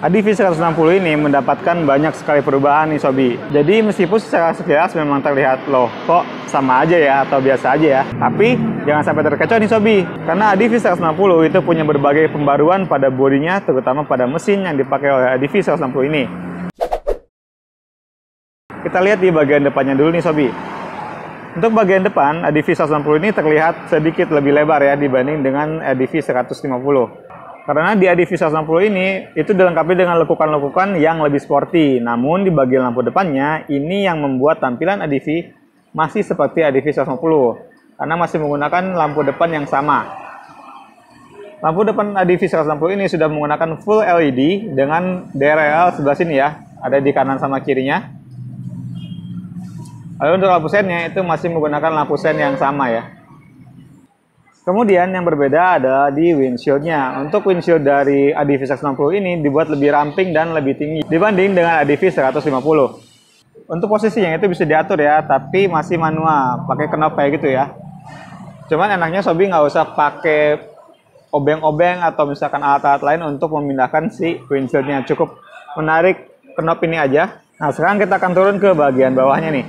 ADV 160 ini mendapatkan banyak sekali perubahan nih Sobi. Jadi meskipun secara sekilas memang terlihat loh kok sama aja ya atau biasa aja ya, tapi jangan sampai terkecoh nih Sobi, karena ADV 160 itu punya berbagai pembaruan pada bodinya, terutama pada mesin yang dipakai oleh ADV 160 ini. Kita lihat di bagian depannya dulu nih Sobi. Untuk bagian depan, ADV 160 ini terlihat sedikit lebih lebar ya dibanding dengan ADV 150. Karena di ADV 160 ini itu dilengkapi dengan lekukan-lekukan yang lebih sporty. Namun di bagian lampu depannya ini yang membuat tampilan ADV masih seperti ADV 150 karena masih menggunakan lampu depan yang sama. Lampu depan ADV 160 ini sudah menggunakan full LED dengan DRL sebelah sini ya, ada di kanan sama kirinya. Lalu untuk lampu sennya itu masih menggunakan lampu sen yang sama ya. Kemudian yang berbeda adalah di windshieldnya. Untuk windshield dari ADV 160 ini dibuat lebih ramping dan lebih tinggi dibanding dengan ADV 150. Untuk posisinya itu bisa diatur ya, tapi masih manual, pakai knob kayak gitu ya. Cuman enaknya Sobi nggak usah pakai obeng-obeng atau misalkan alat-alat lain untuk memindahkan si windshieldnya. Cukup menarik knob ini aja. Nah sekarang kita akan turun ke bagian bawahnya nih.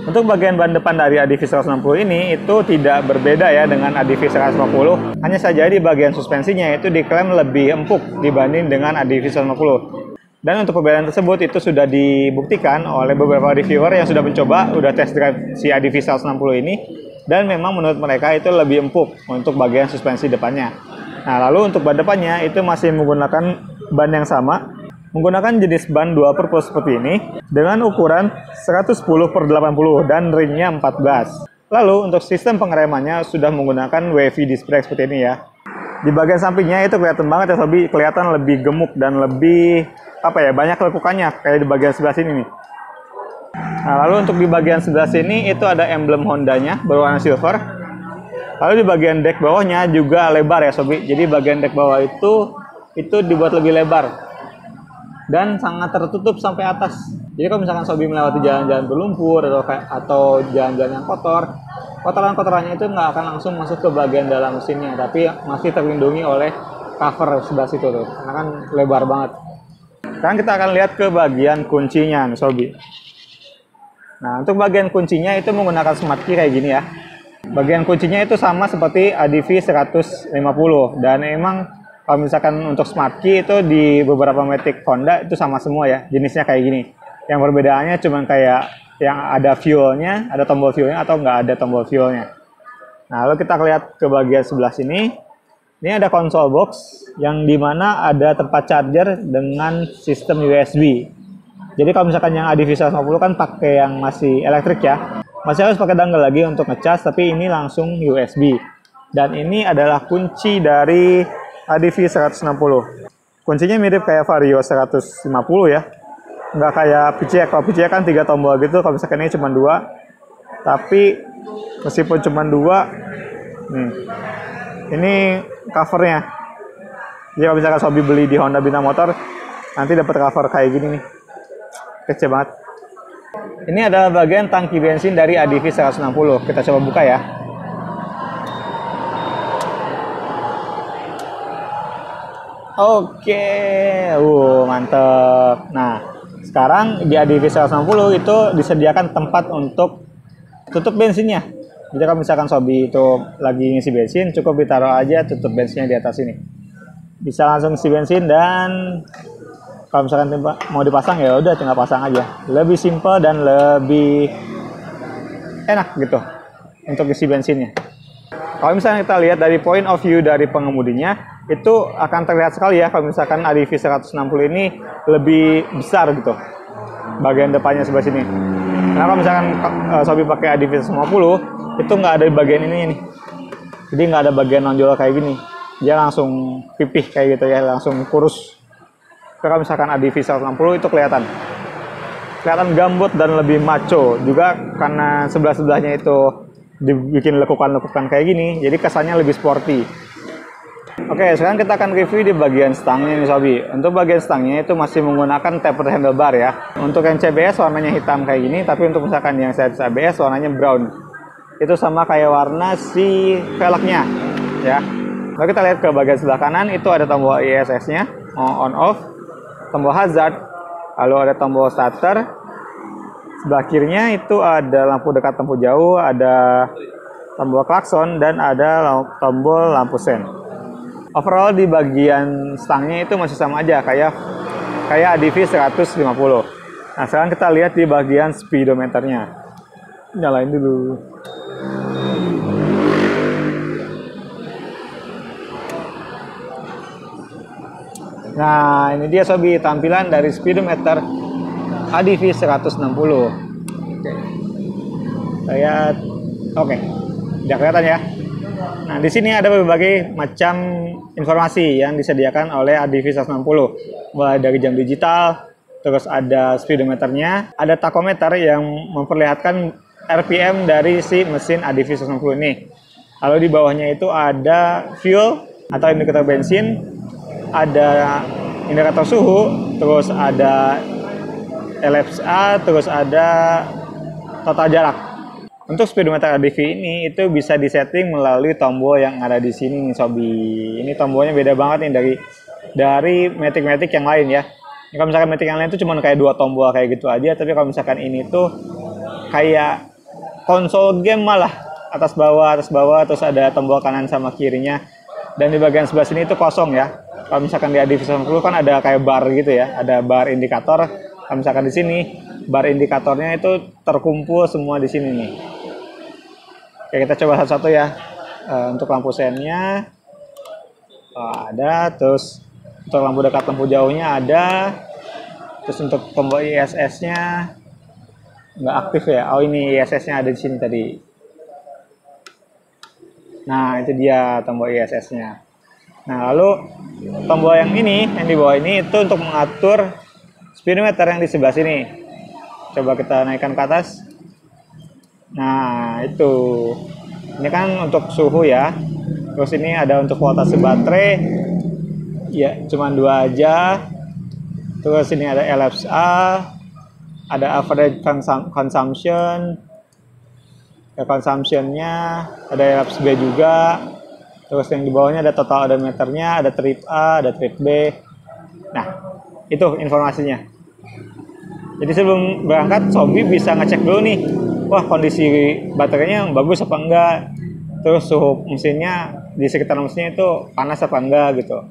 Untuk bagian ban depan dari ADV 160 ini itu tidak berbeda ya dengan ADV 150. Hanya saja di bagian suspensinya itu diklaim lebih empuk dibanding dengan ADV 150. Dan untuk perbedaan tersebut itu sudah dibuktikan oleh beberapa reviewer yang sudah mencoba, udah test drive si ADV 160 ini. Dan memang menurut mereka itu lebih empuk untuk bagian suspensi depannya. Nah lalu untuk ban depannya itu masih menggunakan ban yang sama. Menggunakan jenis ban 2x seperti ini dengan ukuran 110/80 dan ringnya 14. Lalu untuk sistem pengeremannya sudah menggunakan wavy disc brake seperti ini ya. Di bagian sampingnya itu kelihatan banget ya Sobi, kelihatan lebih gemuk dan lebih banyak lekukannya kayak di bagian sebelah sini nih. Nah, lalu untuk di bagian sebelah sini itu ada emblem Hondanya berwarna silver. Lalu di bagian deck bawahnya juga lebar ya Sobi. Jadi bagian deck bawah itu dibuat lebih lebar dan sangat tertutup sampai atas. Jadi kalau misalkan Sobi melewati jalan-jalan berlumpur atau jalan-jalan yang kotor, kotoran-kotorannya itu nggak akan langsung masuk ke bagian dalam mesinnya, tapi masih terlindungi oleh cover sebelah situ tuh, karena kan lebar banget. Sekarang kita akan lihat ke bagian kuncinya nih Sobi. Nah untuk bagian kuncinya itu menggunakan smart key kayak gini ya. Bagian kuncinya itu sama seperti ADV 150 dan emang kalau misalkan untuk smart key itu di beberapa Matic Honda itu sama semua ya, jenisnya kayak gini. Yang perbedaannya cuma kayak yang ada fuelnya, ada tombol fuelnya atau nggak ada tombol fuelnya. Nah lalu kita lihat ke bagian sebelah sini. Ini ada console box yang dimana ada tempat charger dengan sistem USB. Jadi kalau misalkan yang ADV 150 kan pakai yang masih elektrik ya, masih harus pakai dongle lagi untuk ngecas, tapi ini langsung USB. Dan ini adalah kunci dari ADV 160. Kuncinya mirip kayak Vario 150 ya. Nggak kayak PCX. Kalau PCX kan 3 tombol gitu, kalau misalkan ini cuma 2. Tapi meskipun cuma 2, ini covernya. Jadi kalau misalkan Sobi beli di Honda Bintang Motor, nanti dapat cover kayak gini nih. Kece banget. Ini adalah bagian tangki bensin dari ADV 160. Kita coba buka ya. Oke, mantep. Nah, sekarang di ADV 160 itu disediakan tempat untuk tutup bensinnya. Jadi kalau misalkan Sobi itu lagi ngisi bensin, cukup ditaruh aja tutup bensinnya di atas ini. Bisa langsung isi bensin dan kalau misalkan mau dipasang ya udah tinggal pasang aja. Lebih simple dan lebih enak gitu untuk isi bensinnya. Kalau misalnya kita lihat dari point of view dari pengemudinya, itu akan terlihat sekali ya kalau misalkan ADV 160 ini lebih besar gitu bagian depannya sebelah sini. Karena kalau misalkan Sobi pakai ADV 150 itu nggak ada di bagian ini nih, jadi nggak ada bagian nonjol kayak gini, dia langsung pipih kayak gitu ya, langsung kurus. Kalau misalkan ADV 160 itu kelihatan gambut dan lebih maco juga karena sebelah-sebelahnya itu dibikin lekukan-lekukan kayak gini, jadi kesannya lebih sporty. Oke, sekarang kita akan review di bagian stangnya nih Sobi. Untuk bagian stangnya itu masih menggunakan tapered handlebar ya. Untuk yang CBS warnanya hitam kayak gini, tapi untuk misalkan yang series ABS warnanya brown. Itu sama kayak warna si velgnya ya. Lalu kita lihat ke bagian sebelah kanan, itu ada tombol ISS-nya, on off. tombol hazard, lalu ada tombol starter. Sebelah kirinya itu ada lampu dekat, lampu jauh, ada tombol klakson, dan ada tombol lampu sen. Overall di bagian stangnya itu masih sama aja kayak ADV 150. Nah, sekarang kita lihat di bagian speedometernya. Nyalain dulu. Nah, ini dia sobi tampilan dari speedometer ADV 160. Oke. Udah kelihatan ya. Nah, di sini ada berbagai macam informasi yang disediakan oleh ADV 160. Mulai dari jam digital, terus ada speedometernya, ada tachometer yang memperlihatkan RPM dari si mesin ADV 160 ini. Lalu di bawahnya itu ada fuel atau indikator bensin, ada indikator suhu, terus ada LFSA, terus ada total jarak. Untuk speedometer ADV ini itu bisa disetting melalui tombol yang ada di sini nih sobi. Ini tombolnya beda banget nih dari Matic yang lain ya. Kalau misalkan Matic yang lain itu cuma kayak 2 tombol kayak gitu aja, tapi kalau misalkan ini tuh kayak konsol game malah, atas bawah, terus ada tombol kanan sama kirinya. Dan di bagian sebelah sini itu kosong ya. Kalau misalkan di ADV 160 kan ada kayak bar gitu ya, ada bar indikator. Kalau misalkan di sini bar indikatornya itu terkumpul semua di sini nih. Oke, kita coba satu-satu ya. Untuk lampu sennya ada, terus untuk lampu dekat, lampu jauhnya ada, terus untuk tombol ISS-nya nggak aktif ya. Oh, ini ISS-nya ada di sini tadi. Nah, itu dia tombol ISS-nya. Nah, lalu tombol yang ini, yang di bawah ini itu untuk mengatur speedometer yang di sebelah sini. Coba kita naikkan ke atas. Nah, itu. Ini kan untuk suhu ya. Terus ini ada untuk voltase baterai. Ya, cuma 2 aja. Terus ini ada LFSA, ada average consumption. Ya, consumption-nya ada LFSB juga. Terus yang di bawahnya ada total odometernya, ada trip A, ada trip B. Nah, itu informasinya. Jadi sebelum berangkat, sobi bisa ngecek dulu nih, wah kondisi baterainya bagus apa enggak, terus suhu mesinnya di sekitar mesinnya itu panas apa enggak gitu.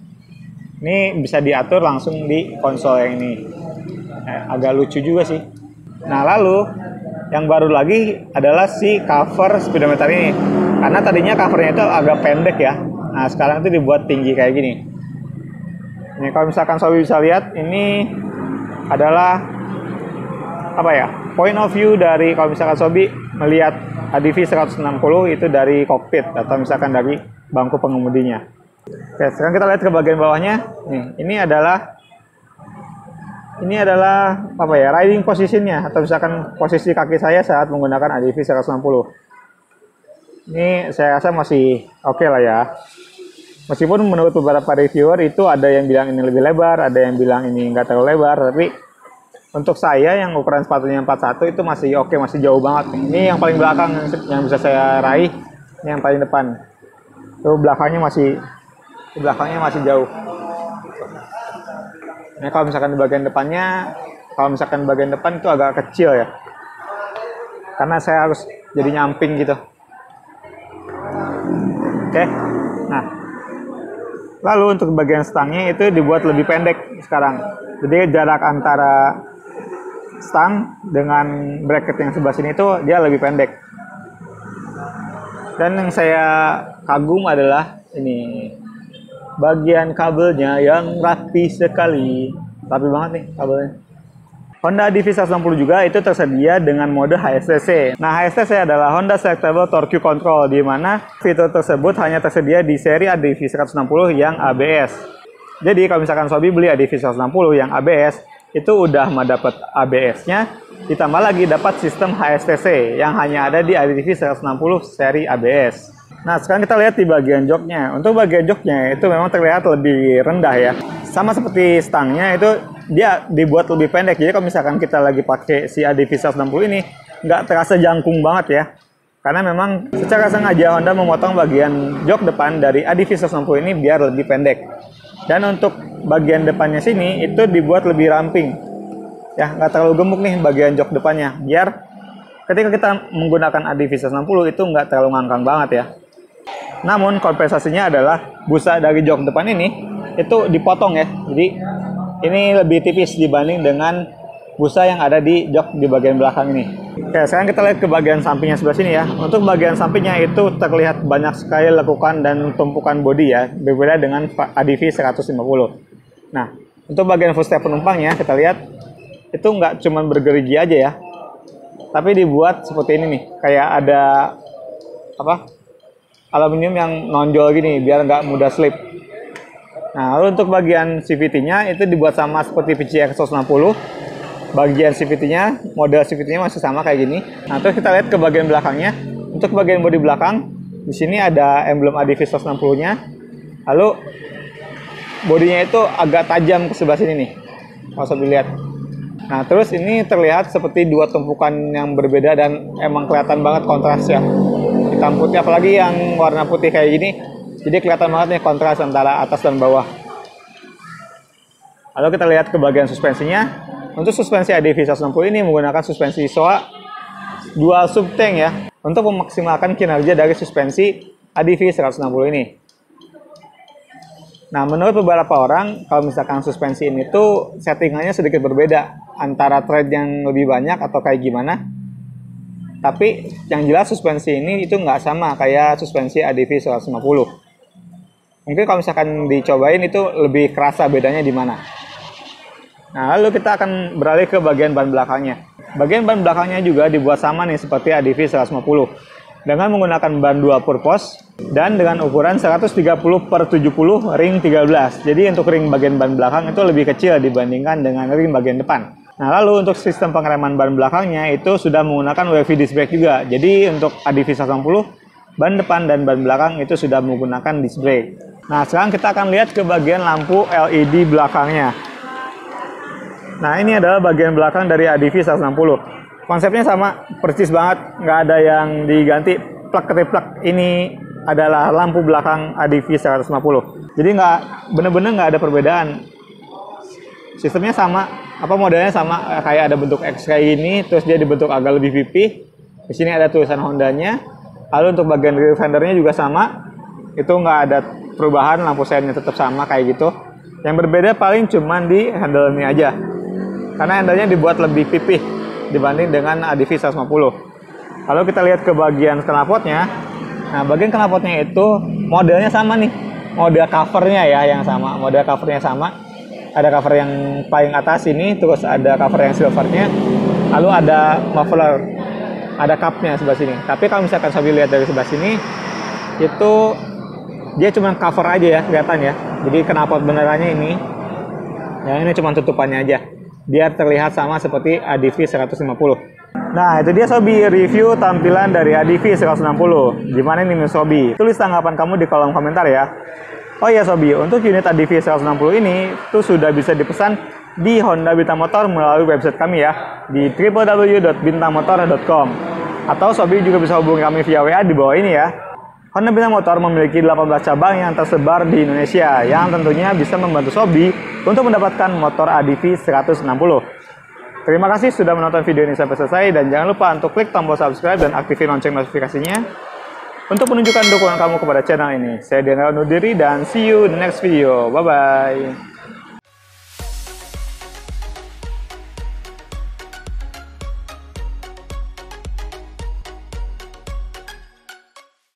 Ini bisa diatur langsung di konsol yang ini. Agak lucu juga sih. Nah, lalu yang baru lagi adalah si cover speedometer ini. Karena tadinya covernya itu agak pendek ya. Nah, sekarang itu dibuat tinggi kayak gini. Ini kalau misalkan sobi bisa lihat, ini adalah apa ya, point of view dari kalau misalkan sobi melihat ADV 160 itu dari kokpit atau misalkan dari bangku pengemudinya. Oke, sekarang kita lihat ke bagian bawahnya. Nih, ini adalah apa ya, riding positionnya atau misalkan posisi kaki saya saat menggunakan ADV 160. Ini saya rasa masih oke lah ya. Meskipun menurut beberapa reviewer itu ada yang bilang ini lebih lebar, ada yang bilang ini nggak terlalu lebar, tapi untuk saya yang ukuran sepatunya 41 itu masih oke, masih jauh banget. Ini yang paling belakang yang bisa saya raih, ini yang paling depan. Tuh belakangnya masih jauh. Ini kalau misalkan di bagian depannya, bagian depan itu agak kecil ya. Karena saya harus jadi nyamping gitu. Oke. Nah, lalu untuk bagian stangnya itu dibuat lebih pendek sekarang. Jadi jarak antara stang dengan bracket yang sebelah sini itu dia lebih pendek. Dan yang saya kagum adalah ini bagian kabelnya yang rapi sekali. Rapi banget nih kabelnya. Honda ADV 160 juga itu tersedia dengan mode HSTC. Nah, HSTC adalah Honda Selectable Torque Control, di mana fitur tersebut hanya tersedia di seri ADV 160 yang ABS. Jadi kalau misalkan sobi beli ADV 160 yang ABS, itu udah mendapat ABS-nya, ditambah lagi dapat sistem HSTC yang hanya ada di ADV 160 seri ABS. Nah, sekarang kita lihat di bagian joknya. Untuk bagian joknya itu memang terlihat lebih rendah ya. Sama seperti stangnya itu dia dibuat lebih pendek. Jadi kalau misalkan kita lagi pakai si ADV 160 ini nggak terasa jangkung banget ya. Karena memang secara sengaja Honda memotong bagian jok depan dari ADV 160 ini biar lebih pendek. Dan untuk bagian depannya sini itu dibuat lebih ramping. Ya, nggak terlalu gemuk nih bagian jok depannya. Biar ketika kita menggunakan ADV 160 itu nggak terlalu ngangkang banget ya. Namun kompensasinya adalah busa dari jok depan ini itu dipotong ya. Jadi ini lebih tipis dibanding dengan busa yang ada di jok di bagian belakang ini. Oke, sekarang kita lihat ke bagian sampingnya sebelah sini ya. Untuk bagian sampingnya itu terlihat banyak sekali lekukan dan tumpukan bodi ya, berbeda dengan ADV 150. Nah, untuk bagian footstep penumpangnya kita lihat itu nggak cuma bergerigi aja ya, tapi dibuat seperti ini nih, kayak ada aluminium yang nonjol gini biar nggak mudah slip. Nah, lalu untuk bagian CVT-nya itu dibuat sama seperti PCX 160. Bagian CVT-nya, model CVT-nya masih sama kayak gini. Nah, terus kita lihat ke bagian belakangnya. Untuk bagian bodi belakang, di sini ada emblem ADV 160-nya. Lalu bodinya itu agak tajam ke sebelah sini nih. Kalau bisa dilihat. Nah, terus ini terlihat seperti dua tumpukan yang berbeda dan emang kelihatan banget kontrasnya. Hitam putih, apalagi yang warna putih kayak gini. Jadi kelihatan banget nih kontras antara atas dan bawah. Lalu kita lihat ke bagian suspensinya. Untuk suspensi ADV 160 ini menggunakan suspensi SOA dual subtank ya, untuk memaksimalkan kinerja dari suspensi ADV 160 ini. Nah, menurut beberapa orang, kalau misalkan suspensi ini tuh settingannya sedikit berbeda, antara thread yang lebih banyak atau kayak gimana. Tapi yang jelas suspensi ini itu nggak sama kayak suspensi ADV 150. Mungkin kalau misalkan dicobain itu lebih kerasa bedanya di mana. Nah, lalu kita akan beralih ke bagian ban belakangnya. Bagian ban belakangnya juga dibuat sama nih seperti ADV 150 dengan menggunakan ban dual purpose dan dengan ukuran 130/70 ring 13. Jadi untuk ring bagian ban belakang itu lebih kecil dibandingkan dengan ring bagian depan. Nah, lalu untuk sistem pengereman ban belakangnya itu sudah menggunakan wavy disc brake juga. Jadi untuk ADV 180 ban depan dan ban belakang itu sudah menggunakan disc brake. Nah, sekarang kita akan lihat ke bagian lampu LED belakangnya. Nah, ini adalah bagian belakang dari ADV 160. Konsepnya sama, persis banget, nggak ada yang diganti. Plak-plak ini adalah lampu belakang ADV 150. Jadi bener-bener nggak ada perbedaan. Sistemnya sama, modelnya sama, kayak ada bentuk X kayak gini, terus dia dibentuk agak lebih pipih. Di sini ada tulisan Hondanya. Lalu untuk bagian rear fendernya juga sama. Itu nggak ada perubahan, lampu seinnya tetap sama kayak gitu. Yang berbeda paling cuman di handle-nya aja. Karena handle-nya dibuat lebih pipih dibanding dengan ADV 150. Lalu kita lihat ke bagian knalpotnya. Nah, bagian knalpotnya itu modelnya sama nih. Model covernya ya yang sama. Model covernya sama. Ada cover yang paling atas ini, terus ada cover yang silvernya. Lalu ada muffler, ada cupnya sebelah sini. Tapi kalau misalkan saya lihat dari sebelah sini, itu dia cuma cover aja ya, kelihatan ya. Jadi knalpot benerannya ini. Yang ini cuma tutupannya aja. Biar terlihat sama seperti ADV 150. Nah, itu dia Sobi, review tampilan dari ADV 160. Gimana nih Sobi? Tulis tanggapan kamu di kolom komentar ya. Oh iya Sobi, untuk unit ADV 160 ini tuh sudah bisa dipesan di Honda Bintang Motor melalui website kami ya, di www.bintangmotor.com. Atau Sobi juga bisa hubungi kami via WA di bawah ini ya. Honda Bintang Motor memiliki 18 cabang yang tersebar di Indonesia, yang tentunya bisa membantu Sobi untuk mendapatkan motor ADV 160. Terima kasih sudah menonton video ini sampai selesai, dan jangan lupa untuk klik tombol subscribe dan aktifin lonceng notifikasinya untuk menunjukkan dukungan kamu kepada channel ini. Saya Daniel Nudiri dan see you in the next video. Bye-bye.